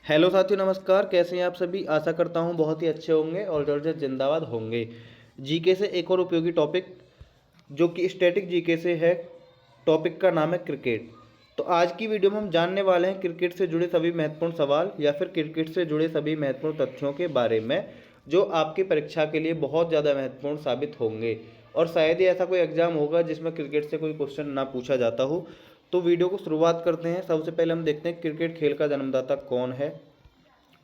Hello साथियों, नमस्कार। कैसे हैं आप सभी? आशा करता हूं बहुत ही अच्छे होंगे और जबरदस्त जिंदाबाद होंगे। जीके से एक और उपयोगी टॉपिक जो कि स्टैटिक जीके से है। टॉपिक का नाम है क्रिकेट। तो आज की वीडियो में हम जानने वाले हैं क्रिकेट से जुड़े सभी महत्वपूर्ण सवाल या फिर क्रिकेट से जुड़े सभी महत्वपूर्ण तथ्यों के बारे में, जो आपकी परीक्षा के लिए बहुत ज़्यादा महत्वपूर्ण साबित होंगे। और शायद ही ऐसा कोई एग्जाम होगा जिसमें क्रिकेट से कोई क्वेश्चन ना पूछा जाता हो। तो वीडियो को शुरुआत करते हैं। सबसे पहले हम देखते हैं क्रिकेट खेल का जन्मदाता कौन है।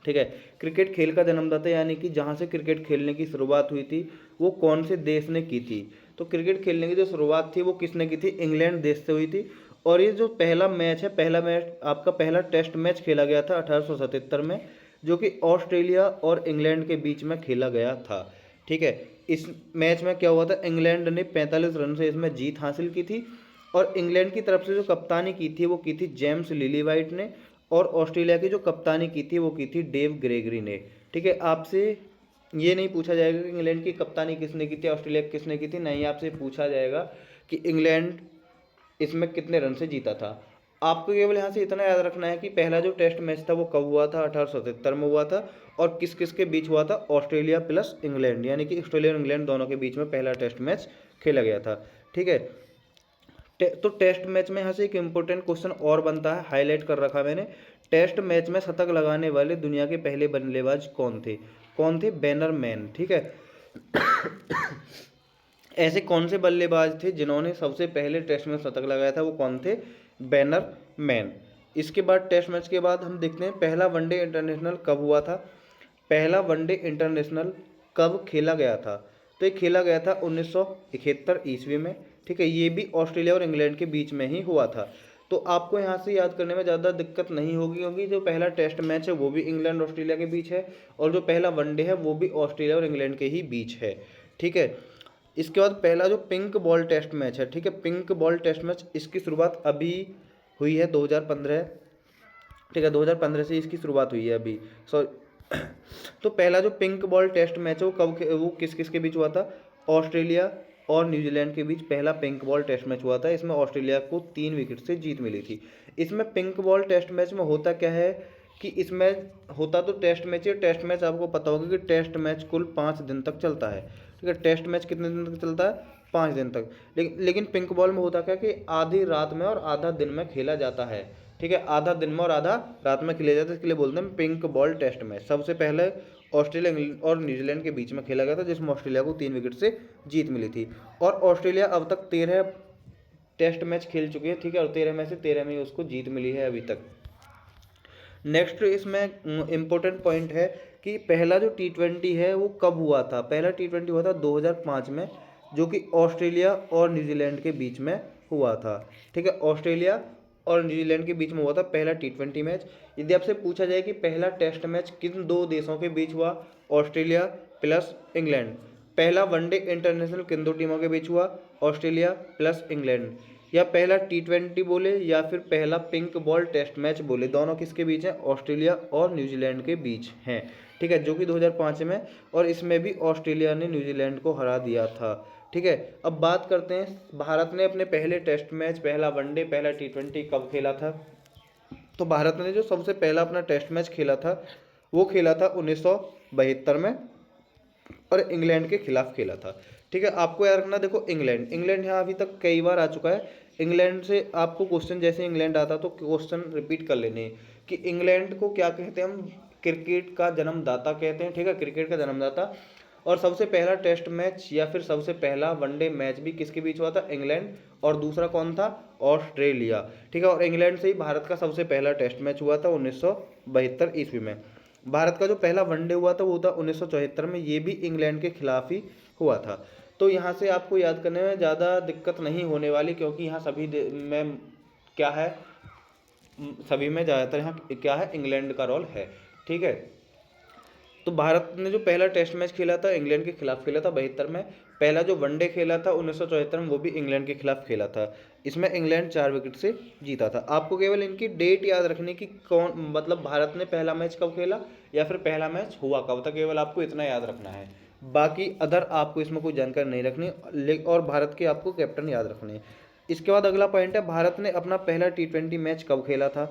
ठीक है, क्रिकेट खेल का जन्मदाता यानी कि जहाँ से क्रिकेट खेलने की शुरुआत हुई थी वो कौन से देश ने की थी। तो क्रिकेट खेलने की जो शुरुआत थी वो किसने की थी? इंग्लैंड देश से हुई थी। और ये जो पहला मैच है, पहला मैच आपका पहला टेस्ट मैच खेला गया था 1877 में, जो कि ऑस्ट्रेलिया और इंग्लैंड के बीच में खेला गया था। ठीक है, इस मैच में क्या हुआ था? इंग्लैंड ने 45 रन से इसमें जीत हासिल की थी। और इंग्लैंड की तरफ से जो कप्तानी की थी वो की थी जेम्स लिलीवाइट ने। और ऑस्ट्रेलिया की जो कप्तानी की थी वो की थी डेव ग्रेगरी ने। ठीक है, आपसे ये नहीं पूछा जाएगा कि इंग्लैंड की कप्तानी किसने की थी, ऑस्ट्रेलिया किसने की थी, नहीं, आपसे पूछा जाएगा कि इंग्लैंड इसमें कितने रन से जीता था। आपको केवल यहाँ से इतना याद रखना है कि पहला जो टेस्ट मैच था वो कब हुआ था? 1877 में हुआ था। और किस किस के बीच हुआ था? ऑस्ट्रेलिया प्लस इंग्लैंड, यानी कि ऑस्ट्रेलिया और इंग्लैंड दोनों के बीच में पहला टेस्ट मैच खेला गया था। ठीक है, तो टेस्ट मैच में यहाँ से एक इम्पोर्टेंट क्वेश्चन और बनता है, हाईलाइट कर रखा मैंने। टेस्ट मैच में शतक लगाने वाले दुनिया के पहले बल्लेबाज कौन थे? कौन थे? बैनरमैन। ठीक है, ऐसे कौन से बल्लेबाज थे जिन्होंने सबसे पहले टेस्ट में शतक लगाया था? वो कौन थे? बैनरमैन। इसके बाद टेस्ट मैच के बाद हम देखते हैं पहला वनडे इंटरनेशनल कब हुआ था। पहला वनडे इंटरनेशनल कब खेला गया था? तो ये खेला गया था 1971 ईस्वी में। ठीक है, ये भी ऑस्ट्रेलिया और इंग्लैंड के बीच में ही हुआ था। तो आपको यहाँ से याद करने में ज़्यादा दिक्कत नहीं होगी, क्योंकि जो पहला टेस्ट मैच है वो भी इंग्लैंड ऑस्ट्रेलिया के बीच है, और जो पहला वनडे है वो भी ऑस्ट्रेलिया और इंग्लैंड के ही बीच है। ठीक है, इसके बाद पहला जो पिंक बॉल टेस्ट मैच है, ठीक है, पिंक बॉल टेस्ट मैच, इसकी शुरुआत अभी हुई है 2015। ठीक है, 2015 से इसकी शुरुआत हुई है अभी। सॉरी, तो पहला जो पिंक बॉल टेस्ट मैच है वो वो किस किस के बीच हुआ था? ऑस्ट्रेलिया और न्यूजीलैंड के बीच पहला पिंक बॉल टेस्ट मैच हुआ था। इसमें ऑस्ट्रेलिया को 3 विकेट से जीत मिली थी। इसमें पिंक बॉल टेस्ट मैच में होता क्या है कि इसमें होता तो टेस्ट मैच है। टेस्ट मैच आपको पता होगा कि टेस्ट मैच कुल 5 दिन तक चलता है। ठीक है, टेस्ट मैच कितने दिन तक चलता है? 5 दिन तक। लेकिन पिंक बॉल में होता क्या कि आधी रात में और आधा दिन में खेला जाता है। ठीक है, आधा दिन में और आधा रात में खेला जाता है, इसके लिए बोलते हैं पिंक बॉल टेस्ट मैच। सबसे पहले ऑस्ट्रेलिया और न्यूजीलैंड के बीच में खेला गया था, जिसमें ऑस्ट्रेलिया को 3 विकेट से जीत मिली थी। और ऑस्ट्रेलिया अब तक 13 टेस्ट मैच खेल चुकी है। ठीक है, और 13 में से 13 में ही उसको जीत मिली है अभी तक। नेक्स्ट इसमें इम्पोर्टेंट पॉइंट है कि पहला जो T20 है वो कब हुआ था। पहला T20 हुआ था 2005 में, जो कि ऑस्ट्रेलिया और न्यूजीलैंड के बीच में हुआ था। ठीक है, ऑस्ट्रेलिया और न्यूजीलैंड के बीच में हुआ था पहला T20 मैच। यदि आपसे पूछा जाए कि पहला टेस्ट मैच किन दो देशों के बीच हुआ? Australia plus England. पहला वनडे इंटरनेशनल किन दो टीमों के बीच हुआ? Australia plus England. या पहला T20 बोले या फिर पहला पिंक बॉल टेस्ट मैच बोले, दोनों किसके बीच हैं? ऑस्ट्रेलिया और न्यूजीलैंड के बीच हैं। ठीक है, जो कि 2005 में, और इसमें भी ऑस्ट्रेलिया ने न्यूजीलैंड को हरा दिया था। ठीक है, अब बात करते हैं भारत ने अपने पहले टेस्ट मैच, पहला वनडे, पहला T20 कब खेला था। तो भारत ने जो सबसे पहला अपना टेस्ट मैच खेला था वो खेला था 1972 में, और इंग्लैंड के खिलाफ खेला था। ठीक है, आपको याद रखना, देखो इंग्लैंड इंग्लैंड यहाँ अभी तक कई बार आ चुका है। इंग्लैंड से आपको क्वेश्चन जैसे इंग्लैंड आता तो क्वेश्चन रिपीट कर लेने कि इंग्लैंड को क्या कहते हैं हम? क्रिकेट का जन्मदाता कहते हैं। ठीक है, क्रिकेट का जन्मदाता। और सबसे पहला टेस्ट मैच या फिर सबसे पहला वनडे मैच भी किसके बीच हुआ था? इंग्लैंड। और दूसरा कौन था? ऑस्ट्रेलिया। ठीक है, और इंग्लैंड से ही भारत का सबसे पहला टेस्ट मैच हुआ था 1972 ईस्वी में। भारत का जो पहला वनडे हुआ था वो था 1974 में, ये भी इंग्लैंड के खिलाफ ही हुआ था। तो यहाँ से आपको याद करने में ज़्यादा दिक्कत नहीं होने वाली, क्योंकि यहाँ सभी में क्या है, सभी में ज़्यादातर यहाँ क्या है? इंग्लैंड का रोल है। ठीक है, तो भारत ने जो पहला टेस्ट मैच खेला था इंग्लैंड के खिलाफ खेला था 72 में। पहला जो वनडे खेला था 1974 में, वो भी इंग्लैंड के खिलाफ खेला था। इसमें इंग्लैंड 4 विकेट से जीता था। आपको केवल इनकी डेट याद रखनी कि कौन, मतलब भारत ने पहला मैच कब खेला या फिर पहला मैच हुआ कब था, केवल आपको इतना याद रखना है। बाकी अदर आपको इसमें कोई जानकारी नहीं रखनी, और भारत के आपको कैप्टन याद रखने हैं। इसके बाद अगला पॉइंट है, भारत ने अपना पहला T20 मैच कब खेला था।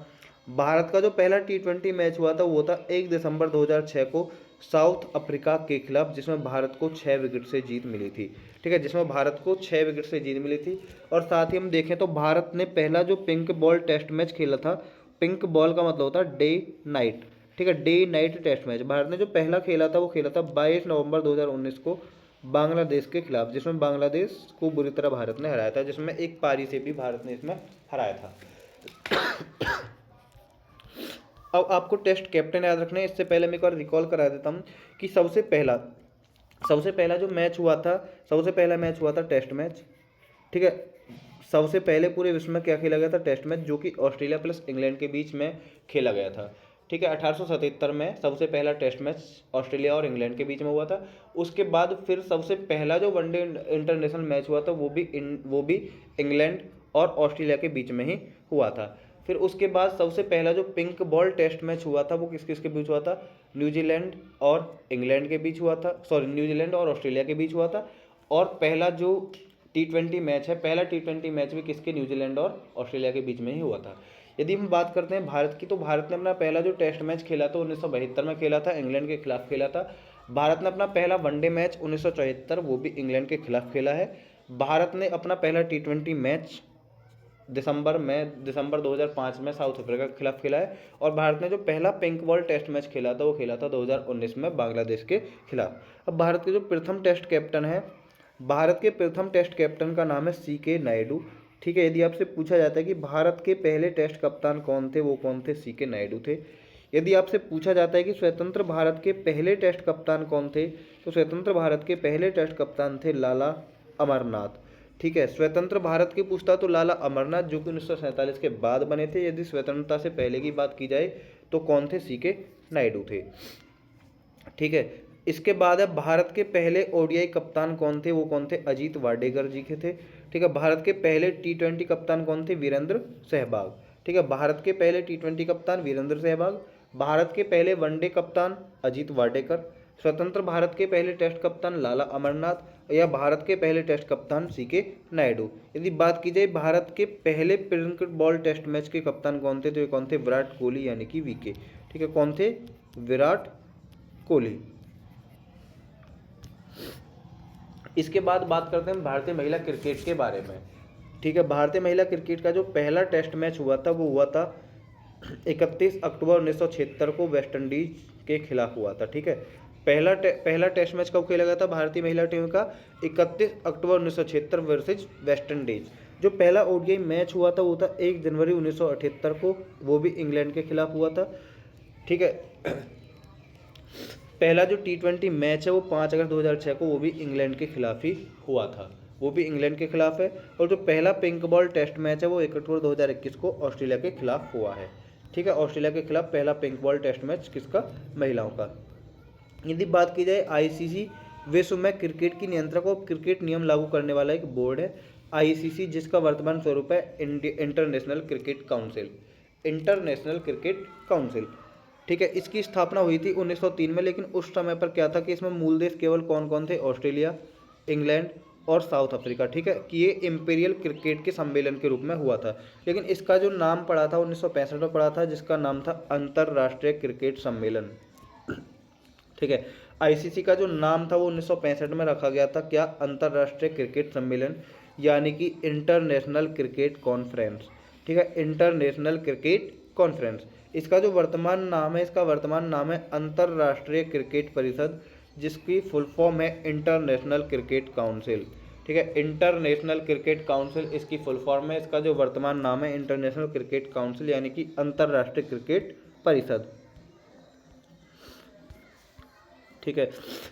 भारत का जो पहला T20 मैच हुआ था वो था 1 दिसंबर 2006 को साउथ अफ्रीका के खिलाफ, जिसमें भारत को 6 विकेट से जीत मिली थी। ठीक है, जिसमें भारत को 6 विकेट से जीत मिली थी। और साथ ही हम देखें तो भारत ने पहला जो पिंक बॉल टेस्ट मैच खेला था, पिंक बॉल का मतलब होता है डे नाइट, ठीक है, day night test match Bharat ने जो पहला खेला था वो खेला था 22 नवंबर 2019 को बांग्लादेश के खिलाफ, जिसमें बांग्लादेश को बुरी तरह भारत ने हराया था, जिसमें एक पारी से भी भारत ने इसमें हराया था। अब आपको टेस्ट कैप्टन याद रखना है। इससे पहले मैं एक बार रिकॉल करा देता हूँ कि सबसे पहला जो मैच हुआ था, सबसे पहला मैच हुआ था टेस्ट मैच। ठीक है, सबसे पहले पूरे विश्व में क्या खेला गया था, टेस्ट मैच, जो कि ऑस्ट्रेलिया प्लस इंग्लैंड के बीच में खेला गया था। ठीक है, 1877 में सबसे पहला टेस्ट मैच ऑस्ट्रेलिया और इंग्लैंड के बीच में हुआ था। उसके बाद फिर सबसे पहला जो वनडे इंटरनेशनल मैच हुआ था वो भी इंग्लैंड और ऑस्ट्रेलिया के बीच में ही हुआ था। फिर उसके बाद सबसे पहला जो पिंक बॉल टेस्ट मैच हुआ था वो किस किस के बीच हुआ था, न्यूजीलैंड और इंग्लैंड के बीच हुआ था, सॉरी न्यूजीलैंड और ऑस्ट्रेलिया के बीच हुआ था। और पहला जो T20 मैच है, पहला T20 मैच भी किसके, न्यूजीलैंड और ऑस्ट्रेलिया के बीच में ही हुआ था। यदि हम बात करते हैं भारत की, तो भारत ने अपना पहला जो टेस्ट मैच खेला था 1972 में खेला था, इंग्लैंड के खिलाफ खेला था। भारत ने अपना पहला वनडे मैच 1974 वो भी इंग्लैंड के खिलाफ खेला है। भारत ने अपना पहला T20 मैच दिसंबर 2005 में साउथ अफ्रीका के खिलाफ खेला है। और भारत ने जो पहला पिंक बॉल टेस्ट मैच खेला था वो खेला था 2019 में बांग्लादेश के खिलाफ। अब भारत के जो प्रथम टेस्ट कैप्टन है, भारत के प्रथम टेस्ट कैप्टन का नाम है CK नायडू। ठीक है, यदि आपसे पूछा जाता है कि भारत के पहले टेस्ट कप्तान कौन थे, वो कौन थे, CK नायडू थे। यदि आपसे पूछा जाता है कि स्वतंत्र भारत के पहले टेस्ट कप्तान कौन थे, तो स्वतंत्र भारत के पहले टेस्ट कप्तान थे लाला अमरनाथ। ठीक है, स्वतंत्र भारत की पूछता तो लाला अमरनाथ, जो कि 1947 के बाद बने थे। यदि स्वतंत्रता से पहले की बात की जाए तो कौन थे, CK नायडू थे। ठीक है, इसके बाद है भारत के पहले ODI कप्तान कौन थे, वो कौन थे, अजीत वाडेकर जी के थे। ठीक है, भारत के पहले T20 कप्तान कौन थे, वीरेंद्र सहवाग। ठीक है, भारत के पहले T20 कप्तान वीरेंद्र सहवाग। भारत के पहले वनडे कप्तान अजीत वाडेकर। स्वतंत्र भारत के पहले टेस्ट कप्तान लाला अमरनाथ, या भारत के पहले टेस्ट कप्तान CK नायडू। यदि बात की जाए भारत के पहले पिंक बॉल टेस्ट मैच के कप्तान कौन थे, तो ये कौन थे, विराट कोहली यानी कि VK। ठीक है, कौन थे, विराट कोहली। इसके बाद बात करते हैं भारतीय महिला क्रिकेट के बारे में। ठीक है, भारतीय महिला क्रिकेट का जो पहला टेस्ट मैच हुआ था वो हुआ था 31 अक्टूबर 1976 को वेस्ट इंडीज के खिलाफ हुआ था। ठीक है, पहला टेस्ट मैच कब खेला गया था भारतीय महिला टीम का, 31 अक्टूबर 1976 वर्सेज वेस्ट इंडीज। जो पहला ODI मैच हुआ था वो था 1 जनवरी 1978 को, वो भी इंग्लैंड के खिलाफ हुआ था। ठीक है, पहला जो T20 मैच है वो 5 अगस्त 2006 को, वो भी इंग्लैंड के खिलाफ ही हुआ था, वो भी इंग्लैंड के खिलाफ है। और जो पहला पिंक बॉल टेस्ट मैच है वो 1 अक्टूबर 2021 को ऑस्ट्रेलिया के खिलाफ हुआ है। ठीक है, ऑस्ट्रेलिया के खिलाफ पहला पिंक बॉल टेस्ट मैच किसका, महिलाओं का। यदि बात की जाए ICC, विश्व में क्रिकेट की नियंत्रक और क्रिकेट नियम लागू करने वाला एक बोर्ड है ICC, जिसका वर्तमान स्वरूप है international cricket council, international cricket council. ठीक है, इसकी स्थापना हुई थी 1903 में, लेकिन उस समय पर क्या था कि इसमें मूल देश केवल कौन कौन थे, ऑस्ट्रेलिया, इंग्लैंड और साउथ अफ्रीका। ठीक है, कि ये इंपीरियल क्रिकेट के सम्मेलन के रूप में हुआ था। लेकिन इसका जो नाम पड़ा था 1965 में पड़ा था, जिसका नाम था अंतर्राष्ट्रीय क्रिकेट सम्मेलन। ठीक है, ICC का जो नाम था वो 1965 में रखा गया था, क्या, अंतर्राष्ट्रीय क्रिकेट सम्मेलन, यानी कि इंटरनेशनल क्रिकेट कॉन्फ्रेंस। ठीक है, इंटरनेशनल क्रिकेट कॉन्फ्रेंस। इसका जो वर्तमान नाम है, इसका वर्तमान नाम है अंतर्राष्ट्रीय क्रिकेट परिषद, जिसकी फुल फॉर्म है इंटरनेशनल क्रिकेट काउंसिल। ठीक है, इंटरनेशनल क्रिकेट काउंसिल इसकी फुल फॉर्म है। इसका जो वर्तमान नाम है इंटरनेशनल क्रिकेट काउंसिल, यानी कि अंतर्राष्ट्रीय क्रिकेट परिषद। ठीक है,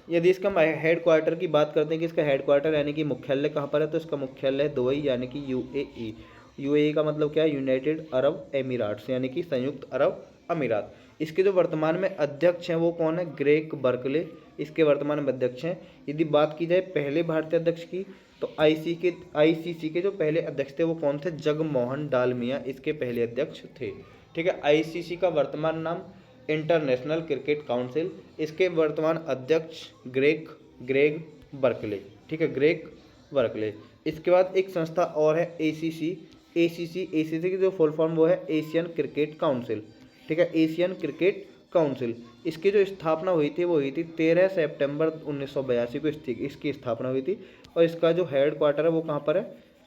यदि इसका हेड क्वार्टर की बात करते हैं कि इसका हेड क्वार्टर यानी कि मुख्यालय कहाँ पर है, तो इसका मुख्यालय है दुबई यानी कि UAE। UAE का मतलब क्या है, यूनाइटेड अरब एमिराट्स, यानी कि संयुक्त अरब अमीरात। इसके जो वर्तमान में अध्यक्ष हैं वो कौन है, ग्रेग बर्कले, इसके वर्तमान में अध्यक्ष हैं। यदि बात की जाए पहले भारतीय अध्यक्ष की, तो ICC के जो पहले अध्यक्ष थे वो कौन थे, जगमोहन डालमिया इसके पहले अध्यक्ष थे। ठीक है, ICC का वर्तमान नाम इंटरनेशनल क्रिकेट काउंसिल, इसके वर्तमान अध्यक्ष ग्रेग बर्कले। ठीक है, ग्रेग बर्कले। इसके बाद एक संस्था और है ACC, ACC की जो फुल फॉर्म वो है एशियन क्रिकेट काउंसिल, ठीक है, एशियन क्रिकेट काउंसिल। इसकी जो स्थापना हुई थी वो हुई थी 13 सितंबर 1982 को इसकी स्थापना हुई थी। और इसका जो हेड क्वार्टर है वो कहाँ पर है,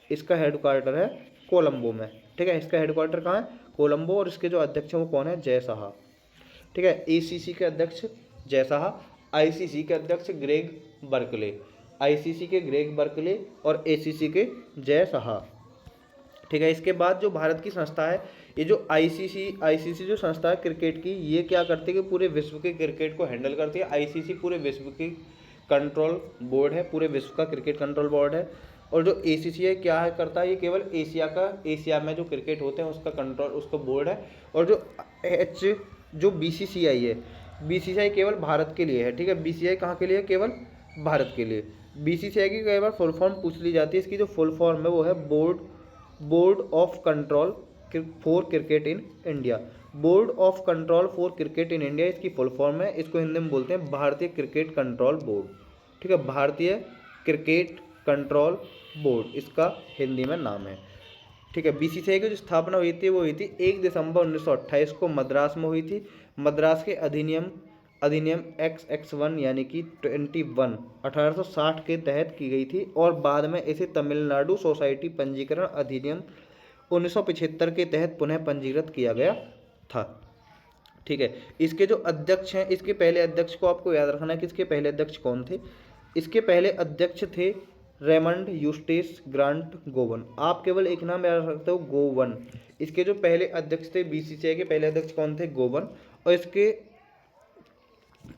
इसका हेड क्वार्टर है कोलंबो में, ठीक है, इसका हेड क्वार्टर कहाँ है, कोलंबो। और इसके जो अध्यक्ष हैं वो कौन है, जय साहा, ठीक है। ACC के अध्यक्ष जय साहा, ICC के अध्यक्ष ग्रेग बर्कले, ICC के ग्रेग बर्कले और ACC के जय साहा, ठीक है। इसके बाद जो भारत की संस्था है, ये जो आईसीसी जो संस्था है क्रिकेट की, ये क्या करती है कि पूरे विश्व के क्रिकेट को हैंडल करती है। ICC पूरे विश्व की कंट्रोल बोर्ड है, पूरे विश्व का क्रिकेट कंट्रोल बोर्ड है। और जो ACC है क्या है करता है, ये केवल एशिया में जो क्रिकेट होते हैं उसका कंट्रोल, उसका बोर्ड है। और जो BCCI है, BCCI केवल भारत के लिए है, ठीक है। BCCI कहाँ के लिए है, केवल भारत के लिए। BCCI की कई बार फुल फॉर्म पूछ ली जाती है, इसकी जो फुल फॉर्म है वो है board of control for cricket in India. Board of control for cricket in India इसकी फुल फॉर्म है। इसको हिंदी में बोलते हैं भारतीय क्रिकेट कंट्रोल बोर्ड, ठीक है, भारतीय क्रिकेट कंट्रोल बोर्ड इसका हिंदी में नाम है, ठीक है। BCCI की जो स्थापना हुई थी वो हुई थी 1 दिसंबर 1928 को मद्रास में हुई थी। मद्रास के अधिनियम XX1 यानी कि 21 1860 के तहत की गई थी। और बाद में इसे तमिलनाडु सोसाइटी पंजीकरण अधिनियम 1975 के तहत पुनः पंजीकृत किया गया था, ठीक है। इसके जो अध्यक्ष हैं, इसके पहले अध्यक्ष को आपको याद रखना है कि इसके पहले अध्यक्ष कौन थे। इसके पहले अध्यक्ष थे रेमंड यूस्टेस ग्रांट गोवन। आप केवल एक नाम याद रख सकते हो, गोवन। इसके जो पहले अध्यक्ष थे, BCCI के पहले अध्यक्ष कौन थे, गोवन। और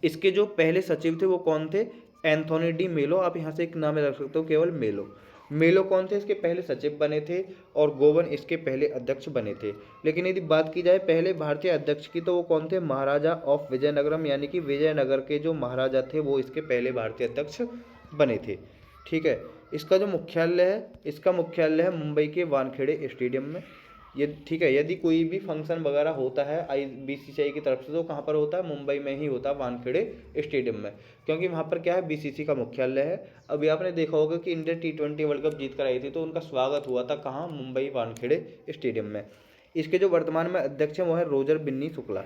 इसके जो पहले सचिव थे वो कौन थे, एंथोनी डी मेलो। आप यहाँ से एक नाम याद रख सकते हो, केवल मेलो कौन थे, इसके पहले सचिव बने थे। और गोवन इसके पहले अध्यक्ष बने थे। लेकिन यदि बात की जाए पहले भारतीय अध्यक्ष की, तो वो कौन थे, महाराजा ऑफ विजयनगरम, यानी कि विजयनगर के जो महाराजा थे वो इसके पहले भारतीय अध्यक्ष बने थे, ठीक है। इसका जो मुख्यालय है, इसका मुख्यालय है मुंबई के वानखेड़े स्टेडियम में, ये, ठीक है। यदि कोई भी फंक्शन वगैरह होता है BCCI की तरफ से तो कहाँ पर होता है, मुंबई में ही होता है, वानखेड़े स्टेडियम में, क्योंकि वहाँ पर क्या है, BCCI का मुख्यालय है। अभी आपने देखा होगा कि इंडिया T20 वर्ल्ड कप जीत कर आई थी, तो उनका स्वागत हुआ था कहाँ, मुंबई वानखेड़े स्टेडियम में। इसके जो वर्तमान में अध्यक्ष हैं वो है रोजर बिन्नी शुक्ला,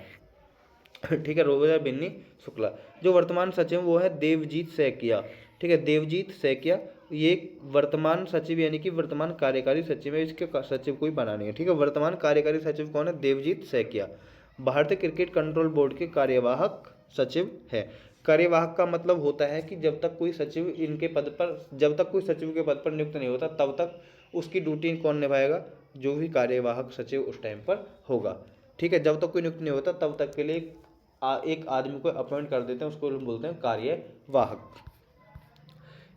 ठीक है, रोजर बिन्नी शुक्ला। जो वर्तमान सचिव वो है देवजीत सैकिया, ठीक है, देवजीत सैकिया। ये वर्तमान सचिव यानी कि वर्तमान कार्यकारी सचिव है, इसके सचिव कोई बना नहीं है, ठीक है। वर्तमान कार्यकारी सचिव कौन है, देवजीत सैकिया। भारतीय क्रिकेट कंट्रोल बोर्ड के कार्यवाहक सचिव है। कार्यवाहक का मतलब होता है कि जब तक कोई सचिव के पद पर नियुक्त नहीं होता तब तक उसकी ड्यूटी कौन निभाएगा, जो भी कार्यवाहक सचिव उस टाइम पर होगा, ठीक है। जब तक कोई नियुक्त नहीं होता तब तक के लिए एक आदमी को अपॉइंट कर देते हैं, उसको हम बोलते हैं कार्यवाहक।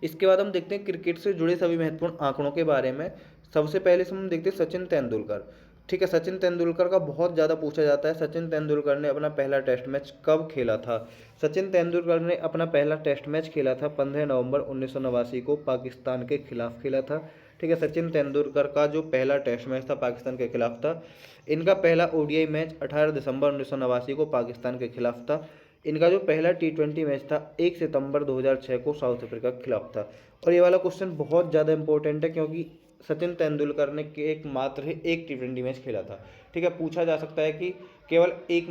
इसके बाद हम देखते हैं क्रिकेट से जुड़े सभी महत्वपूर्ण आंकड़ों के बारे में। सबसे पहले से हम देखते हैं सचिन तेंदुलकर, ठीक है। सचिन तेंदुलकर का बहुत ज़्यादा पूछा जाता है। सचिन तेंदुलकर ने अपना पहला टेस्ट मैच कब खेला था। सचिन तेंदुलकर ने अपना पहला टेस्ट मैच खेला था 15 नवंबर 1989 को पाकिस्तान के खिलाफ खेला था, ठीक है। सचिन तेंदुलकर का जो पहला टेस्ट मैच था पाकिस्तान के खिलाफ था। इनका पहला ODI मैच 18 दिसंबर 1989 को पाकिस्तान के खिलाफ था। इनका जो पहला T20 मैच था 1 सितंबर 2006 को साउथ अफ्रीका के खिलाफ था। और ये वाला क्वेश्चन बहुत ज़्यादा इंपॉर्टेंट है, क्योंकि सचिन तेंदुलकर ने एक T20 मैच खेला था, ठीक है। पूछा जा सकता है कि केवल एक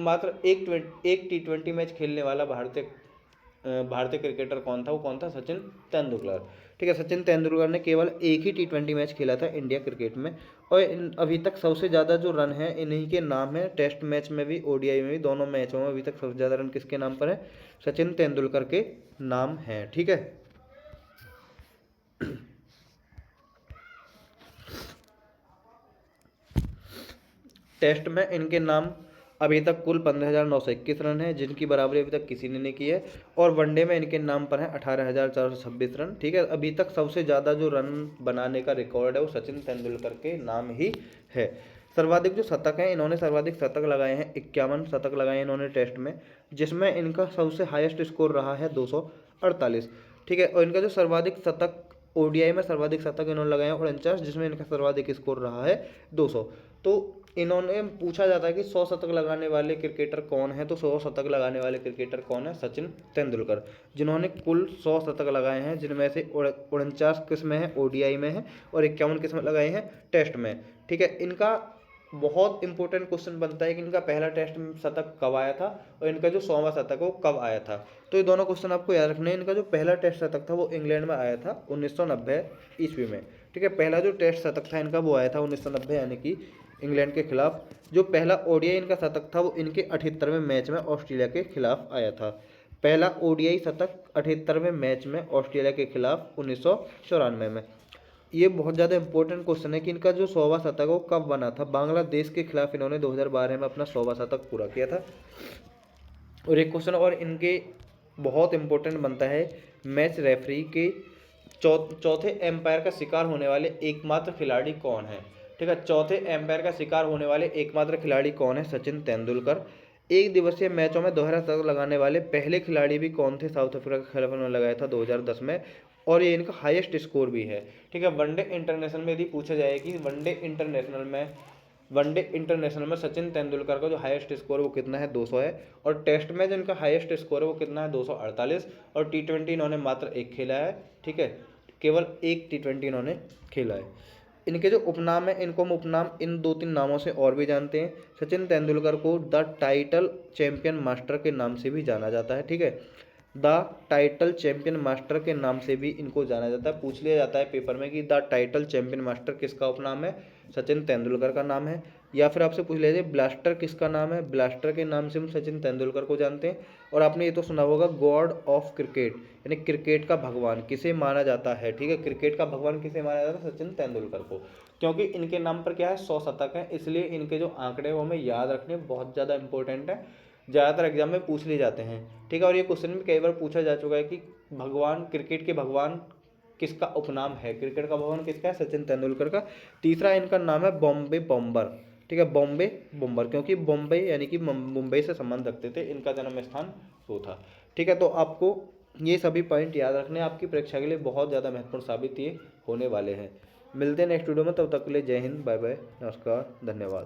T20 मैच खेलने वाला भारतीय क्रिकेटर कौन था, वो कौन था, सचिन तेंदुलकर, ठीक है। सचिन तेंदुलकर ने केवल एक ही T20 मैच खेला था इंडिया क्रिकेट में। और अभी तक सबसे ज़्यादा जो रन है इन्हीं के नाम है, टेस्ट मैच में भी ODI में भी, दोनों मैचों में अभी तक सबसे ज़्यादा रन किसके नाम पर है, सचिन तेंदुलकर के नाम है, ठीक है। टेस्ट में इनके नाम अभी तक कुल 15,921 रन है, जिनकी बराबरी अभी तक किसी ने नहीं की है। और वनडे में इनके नाम पर है 18,426 रन, ठीक है। अभी तक सबसे ज़्यादा जो रन बनाने का रिकॉर्ड है वो सचिन तेंदुलकर के नाम ही है। सर्वाधिक जो शतक हैं, इन्होंने सर्वाधिक शतक लगाए हैं, 51 शतक लगाए हैं इन्होंने टेस्ट में, जिसमें इनका सबसे हाईएस्ट स्कोर रहा है 248, ठीक है। और इनका जो सर्वाधिक शतक ODI में सर्वाधिक शतक इन्होंने लगाए हैं 49, जिसमें इनका सर्वाधिक स्कोर रहा है 200। तो इन्होंने पूछा जाता है कि 100 शतक लगाने वाले क्रिकेटर कौन है, तो 100 शतक लगाने वाले क्रिकेटर कौन है? सचिन तेंदुलकर, जिन्होंने कुल 100 शतक लगाए हैं, जिनमें से 49 किस्में हैं ओडीआई में हैं और 51 किस्में लगाई हैं टेस्ट में। ठीक है, इनका बहुत इंपॉर्टेंट क्वेश्चन बनता है कि इनका पहला टेस्ट में शतक कब आया था और इनका जो 100वां शतक है वो कब आया था। तो ये दोनों क्वेश्चन आपको याद रखने हैं। इनका जो पहला टेस्ट शतक था वो इंग्लैंड में आया था 1990 ईस्वी में। ठीक है, पहला जो टेस्ट शतक था इनका वो आया था 1990 यानी कि इंग्लैंड के खिलाफ। जो पहला ओडीआई इनका शतक था वो इनके 78वें मैच में ऑस्ट्रेलिया के खिलाफ आया था। पहला ओडीआई शतक 78वें मैच में ऑस्ट्रेलिया के खिलाफ 1994 में। ये बहुत ज़्यादा इंपॉर्टेंट क्वेश्चन है कि इनका जो 100वां शतक है वो कब बना था। बांग्लादेश के खिलाफ इन्होंने 2012 में अपना 100वां शतक पूरा किया था। और एक क्वेश्चन और इनके बहुत इंपॉर्टेंट बनता है, मैच रेफरी के चौथे एम्पायर का शिकार होने वाले एकमात्र खिलाड़ी कौन है? ठीक है, चौथे एम्पायर का शिकार होने वाले एकमात्र खिलाड़ी कौन है? सचिन तेंदुलकर। एक दिवसीय मैचों में दोहरा शतक लगाने वाले पहले खिलाड़ी भी कौन थे? साउथ अफ्रीका के खिलाफ उन्होंने लगाया था 2010 में, और ये इनका हाईएस्ट स्कोर भी है। ठीक है, वनडे इंटरनेशनल में यदि पूछा जाए कि वनडे इंटरनेशनल में सचिन तेंदुलकर का जो हाईएस्ट स्कोर वो कितना है? 200 है। और टेस्ट में जो इनका हाईएस्ट स्कोर है वो कितना है? 248। और टी20 इन्होंने मात्र एक खेला है। ठीक है, केवल एक टी20 इन्होंने खेला है। इनके जो उपनाम है, इनको हम उपनाम इन 2-3 नामों से और भी जानते हैं। सचिन तेंदुलकर को द टाइटल चैंपियन मास्टर के नाम से भी जाना जाता है। ठीक है, द टाइटल चैंपियन मास्टर के नाम से भी इनको जाना जाता है। पूछ लिया जाता है पेपर में कि द टाइटल चैंपियन मास्टर किसका उपनाम है? सचिन तेंदुलकर का नाम है। या फिर आपसे पूछ लिया जाए ब्लास्टर किसका नाम है? ब्लास्टर के नाम से हम सचिन तेंदुलकर को जानते हैं। और आपने ये तो सुना होगा गॉड ऑफ क्रिकेट, यानी क्रिकेट का भगवान किसे माना जाता है? ठीक है, क्रिकेट का भगवान किसे माना जाता है? सचिन तेंदुलकर को। क्योंकि इनके नाम पर क्या है? 100 शतक है, इसलिए इनके जो आंकड़े वो हमें याद रखने बहुत ज़्यादा इंपॉर्टेंट है, ज़्यादातर एग्जाम में पूछ लिए जाते हैं। ठीक है, और ये क्वेश्चन भी कई बार पूछा जा चुका है कि भगवान, क्रिकेट के भगवान किसका उपनाम है? क्रिकेट का भगवान किसका है? सचिन तेंदुलकर का। तीसरा इनका नाम है बॉम्बे बॉम्बर। ठीक है, बॉम्बे बॉम्बर, क्योंकि बॉम्बे यानी कि मुंबई से संबंध रखते थे, इनका जन्म स्थान वो था। ठीक है, तो आपको ये सभी पॉइंट याद रखने, आपकी परीक्षा के लिए बहुत ज़्यादा महत्वपूर्ण साबित ये होने वाले हैं। मिलते हैं नेक्स्ट वीडियो में, तब तक के लिए जय हिंद, बाय बाय, नमस्कार, धन्यवाद।